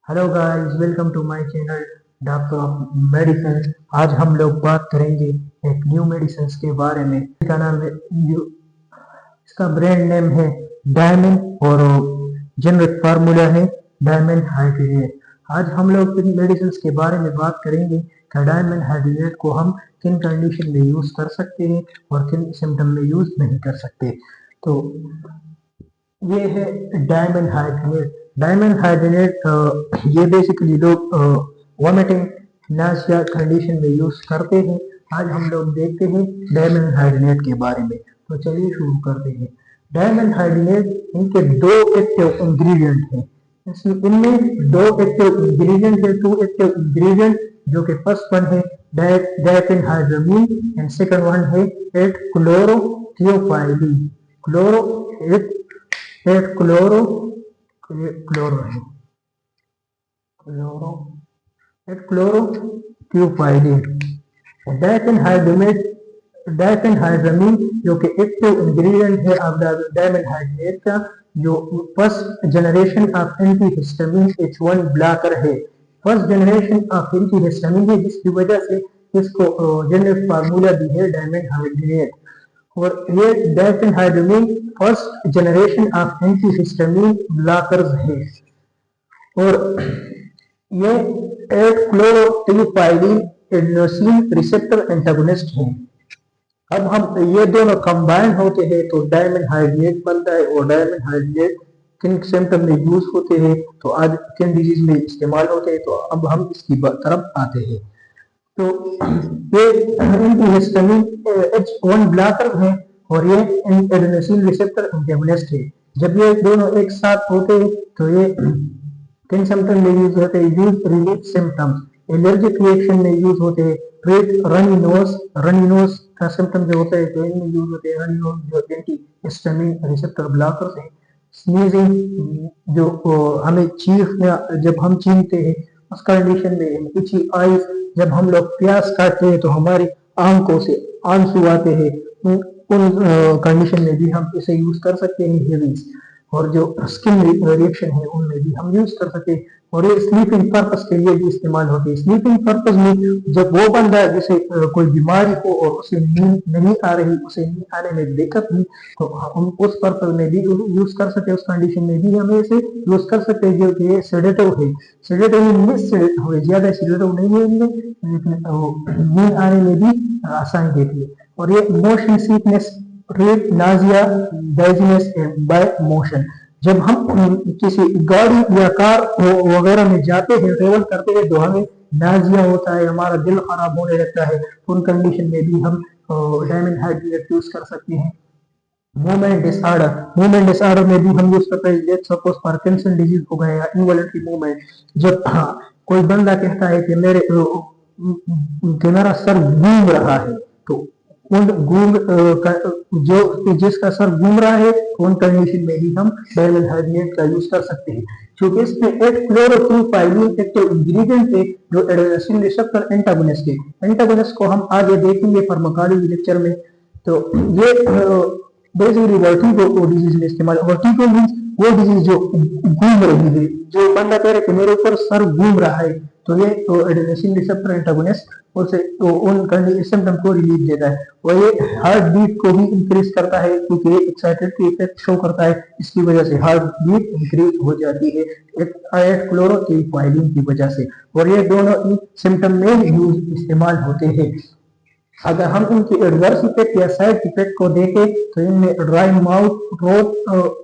Hello guys, welcome to my channel doctor of medicine. आज हम लोग बात करेंगे एक न्यू मेडिसिन के बारे में। इसका नाम है इसका ब्रांड नेम है डायमंड और जेनरिक फार्मूला है डायमंड हाइड्रेट। आज हम लोग इन मेडिसिन के बारे में बात करेंगे कि डायमंड हाइड्रेट को हम किन कंडीशन में यूज कर सकते हैं और किन सिम्टम में यूज नहीं कर सकते। तो ये है डायमंड हाइड्रेट। डायमंड हाइड्रेट ये बेसिकली लोग वॉमिटिंग नासिया कंडीशन में यूज करते हैं। आज हम लोग देखते हैं डायमंड हाइड्रेट के बारे में। तो चलिए शुरू करते हैं। डायमंड हाइड्रेट इनके दो एक्टिव इंग्रेडिएंट हैं। इनमें दो एक्टिव इंग्रेडिएंट है, टू एक्टिव इंग्रेडिएंट, जो कि फर्स्ट वन है डायफेनहाइड्रामीन एंड सेकंड वन है 8 क्लोरोथियोफाइलिन। क्लोरो 8 क्लोरो क्लोरो है क्लोरो 8 क्लोरोथियोफाइलिन। डायफेनहाइड्रामीन जो कि एक्टिव इंग्रेडिएंट है ऑफ डायमंड हाइड्रेट का, जो first generation of antihistamine H1 blocker है। फर्स्ट जनरेशन ऑफ एंटीहिस्टामिन है, जिसकी वजह से इसको जेनेरिक फार्मूला भी है डायमंड हाइड्रेट। और ये diphenhydramine first generation of antihistamine blockers है। और ये 8 क्लोरोथियोफाइलिन एडेनोसिन रिसेप्टर एंटागोनिस्ट है। अब हम ये दोनों कंबाइन होते हैं तो डायमंड हाइड्रेट बनता है। और डायमंड हाइड्रेट किन सिम्टम में यूज होते हैं, तो आज किन डिजीज में इस्तेमाल होते हैं, तो अब हम इसकी तरफ आते हैं। तो ये एंटीहिस्टामिन H1 ब्लॉकर है और ये एडेनोसिन रिसेप्टर एंटागोनिस्ट है। जब ये दोनों एक साथ होते हैं तो ये किन सिम्टम में यूज होते हैं? Use relief symptoms, allergic reaction में यूज होते हैं। ट्रीट रनी नोज का सिम्टम जो होता है तो इनमें यूज होते हैं रनी नोज, जो एंटीहिस्टामिन रिसेप्टर ब्लॉकर्स हैं। स्नीजिंग, जो हमें चीखना, जब हम चीखते हैं उस कंडीशन में। इची आईज, जब हम लोग प्यास काटते हैं तो हमारी आंखों से आंसू आते हैं, उन कंडीशन में भी हम इसे यूज कर सकते हैं। हेवीज और जो स्किन रिएक्शन है उनमें भी हम यूज कर सकते हैं। और ये स्लीपिंग पर्पस के लिए भी इस्तेमाल होते हैं। स्लीपिंग पर्पस में जब वो बंदा जिसे कोई बीमारी हो और उसे नींद नहीं आ रही, उसे नींद आने में दिक्कत हुई, तो हम उस पर्पस में भी यूज कर सकते हैं। उस कंडीशन में भी हम इसे यूज कर सकते हैं। जो कि सेडेटिव है, सेडेटिव में ज्यादा सेडेटिव नहीं है इनमें, लेकिन नींद आने में भी आसानी देती है। और ये मोशन सिकनेस, रेट नाजिया, डाइजीनेस बाय मोशन, जब हम किसी गाड़ी या कार वगैरह में जाते हैं, ट्रेवल करते हैं, तो हमें नाजिया होता है, हमारा दिल खराब होने लगता है, उन कंडीशन में भी हम डायमंड हाइड्रेट यूज कर सकते हैं। मूवमेंट डिसऑर्डर में भी हम यूज करते हैं। लेट्स सपोज पार्किंसन डिजीज हो गया या इनवॉलंटरी मूवमेंट, जब कोई बंदा कहता है कि मेरा सर घूम रहा है, तो उन घूम जो जिसका सर घूम रहा है उन कंडीशन में भी हम डायमंड हाइड्रेट का यूज कर सकते हैं। क्योंकि इसमें 8 क्लोरोथियोफाइलिन एक्टिव इंग्रेडिएंट है, जो एडेनोसिन रिसेप्टर एंटागोनिस्ट है। एंटागोनिस्ट को हम आगे देखेंगे फार्माकोलॉजी लेक्चर में। तो ये बेसिकली वर्टिगो डिजीज में इस्तेमाल। वर्टिगो मींस वो डिजीज जो घूम रही है, जो बंदा कह रहे कि मेरे ऊपर सर घूम रहा है, तो ये एडेनोसिन रिसेप्टर एंटागोनिस्ट उसे उन सिम्टम को रिलीफ देता है। और ये हार्ट बीट को भी इंक्रीज करता है, क्योंकि ये एक्साइटेड इफेक्ट शो करता है, इसकी वजह से हार्ट बीट इंक्रीज हो जाती है 8 क्लोरोथियोफाइलिन की वजह से। और ये दोनों सिम्टम में यूज इस्तेमाल होते हैं। अगर हम इनकी एडवर्स इफेक्ट या साइड इफेक्ट को देखें तो इनमें ड्राई माउथ, रोट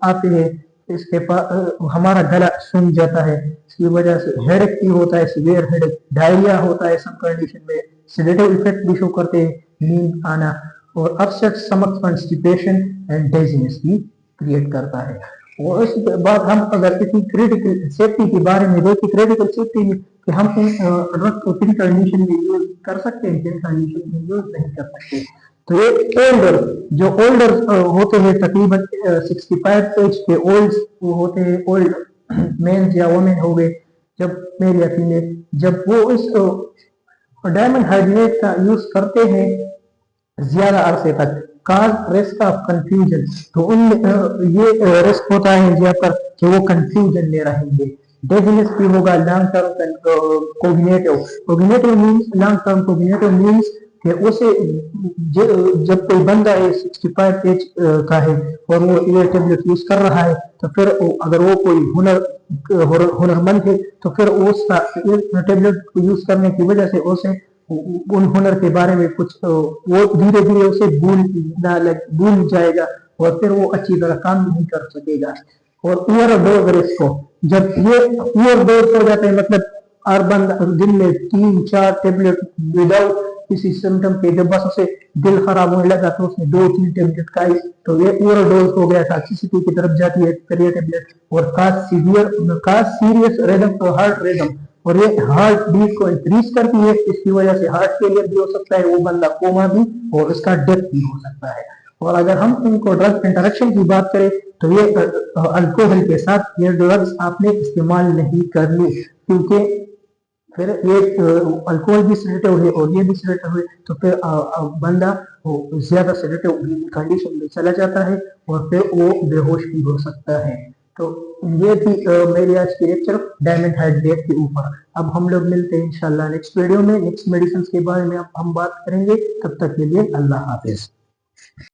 आते हैं, इसके पास हमारा गला सूख जाता है, इसकी वजह से हेडेक भी होता है, सीवियर हेडेक, डायरिया होता है सब कंडीशन में। सेडेटिव इफेक्ट भी शो करते हैं, नींद आना, और upset stomach, constipation and dizziness भी क्रिएट करता है। और इसके बाद हम अगर इतनी क्रिटिकल सेफ्टी के बारे में देखें, क्रिटिकल सेफ्टी में कि हम इन ड्रग को किन कंडीशन में यूज कर सकते हैं, किन कंडीशन में यूज नहीं कर सकते। तो ये ओल्डर होते हैं, तकरीबन 65 एज के ओल्ड होते हैं, ओल्ड मेन या वुमेन हो गए, जब मेल या फीमेल, जब वो इस डायमंड हाइड्रेट का यूज करते हैं ज्यादा अरसे तक, काज रिस्क ऑफ कंफ्यूजन, तो उन ये रिस्क होता है यहाँ पर कि वो कंफ्यूजन में रहेंगे। डेजीनेस भी होगा long term cognitive. Cognitive means long term cognitive means कि उसे जब कोई बंदा है 65 एज का है और वो ये टेबलेट यूज कर रहा है, तो फिर अगर वो कोई हुनरमंद है तो फिर उसका टेबलेट यूज करने की वजह से उसे उन हुनर के बारे में कुछ वो धीरे धीरे उसे भूल जाएगा और फिर वो अच्छी तरह काम नहीं कर सकेगा। और ओवरडोज रिस्क हो, जब ये ओवरडोज हो जाता है मतलब हर बंदा दिन में 3-4 टेबलेट विदाउट किसी सिम्टम के, जब बस उसे दिल खराब होने लगा तो उसने 2-3 टेबलेट खाई तो ये ओवरडोज हो गया, टॉक्सिसिटी की तरफ जाती है फिर ये टेबलेट। और काज सीरियस रिदम हार्ट रिदम, और ये हार्ट बीट को इंक्रीज करती है, इसकी वजह से हार्ट फेलियर भी हो सकता है, वो बंदा कोमा भी और उसका डेथ भी हो सकता है। और अगर हम इनको ड्रग इंटरेक्शन की बात करें तो ये अल्कोहल के साथ ये ड्रग्स आपने इस्तेमाल नहीं करनी, क्योंकि फिर ये अल्कोहल भी सेडेटिव है और ये भी सेडेटिव है, तो फिर बंदा ज्यादा सेडेटिव कंडीशन में चला जाता है और फिर वो बेहोश भी हो सकता है। तो ये थी मेरी आज की लेक्चर डायमंड हाइड्रेट के ऊपर। अब हम लोग मिलते हैं इंशाल्लाह नेक्स्ट वीडियो में, नेक्स्ट मेडिसिन के बारे में हम बात करेंगे। तब तक के लिए अल्लाह हाफिज।